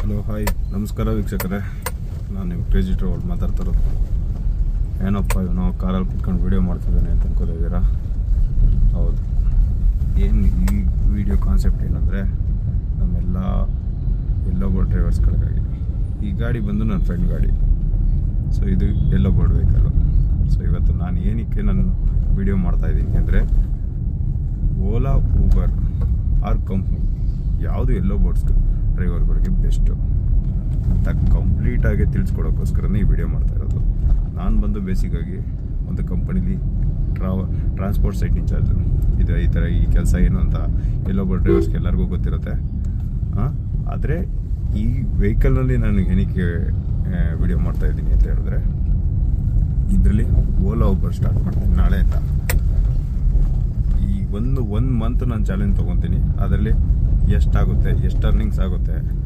Hello hi ನಮಸ್ಕಾರ ವೀಕ್ಷಕರೇ, ನಾನು ನಿಮ್ಮ ಕ್ರೇಜಿ ಟ್ರಾವೆಲ್ ಮಾತಾಡ್ತಿರೋದು. ಏನಪ್ಪ ಇವನು ಕಾರಲ್ಲಿ ಕುತ್ಕೊಂಡು ವೀಡಿಯೋ ಮಾಡ್ತಿದ್ದಾನೆ ಅಂತ ಅನ್ಕೋತಿದ್ದೀರಾ? ಹೌದು. ಏನು ಈ ವಿಡಿಯೋ ಕಾನ್ಸೆಪ್ಟ್ ಏನಂದರೆ, ನಮ್ಮೆಲ್ಲ ಎಲ್ಲೋ ಬೋರ್ಡ್ ಡ್ರೈವರ್ಸ್ಗಳಿಗಾಗಿ. ಈ ಗಾಡಿ ಬಂದು ನನ್ನ ಫ್ರೆಂಡ್ ಗಾಡಿ. ಸೊ ಇದು ಎಲ್ಲೋ ಬೋರ್ಡ್ ವೆಹಿಕಲ್ಲು. ಸೊ ಇವತ್ತು ನಾನು ಏನಕ್ಕೆ ನಾನು ವೀಡಿಯೋ ಮಾಡ್ತಾಯಿದ್ದೀನಿ ಅಂದರೆ, ಓಲಾ, ಊಬರ್ ಆರ್ ಕಂಪ್ನಿ ಯಾವುದು ಎಲ್ಲೋ ಬೋರ್ಡ್ಸ್ ಡ್ರೈವರ್ಗಳಿಗೆ ಬೆಸ್ಟು ಅಂತ ಕಂಪ್ಲೀಟಾಗಿ ತಿಳಿಸ್ಕೊಡೋಕ್ಕೋಸ್ಕರನೇ ಈ ವಿಡಿಯೋ ಮಾಡ್ತಾ ಇರೋದು. ನಾನು ಬಂದು ಬೇಸಿಕ್ಕಾಗಿ ಒಂದು ಕಂಪನಿಲಿ ಟ್ರಾನ್ಸ್ಪೋರ್ಟ್ ಸೈಟ್ ಇನ್ಚಾರ್ಜು. ಇದು ಈ ಥರ ಈ ಕೆಲಸ ಏನು ಅಂತ ಎಲ್ಲೋ ಬೋರ್ಡ್ ಡ್ರೈವರ್ಸ್ಗೆ ಎಲ್ಲರಿಗೂ ಗೊತ್ತಿರುತ್ತೆ. ಆದರೆ ಈ ವೆಹಿಕಲ್ನಲ್ಲಿ ನಾನು ಏನಕ್ಕೆ ವಿಡಿಯೋ ಮಾಡ್ತಾಯಿದ್ದೀನಿ ಅಂತ ಹೇಳಿದ್ರೆ, ಇದರಲ್ಲಿ ಓಲಾ ಊಬರ್ ಸ್ಟಾರ್ಟ್ ಮಾಡ್ತೀನಿ ನಾಳೆಯಿಂದ. ಈ ಒಂದು ಮಂತ್ ನಾನು ಚಾಲೆಂಜ್ ತೊಗೊತೀನಿ. ಅದರಲ್ಲಿ ಎಷ್ಟಾಗುತ್ತೆ, ಎಷ್ಟು ಅರ್ನಿಂಗ್ಸ್ ಆಗುತ್ತೆ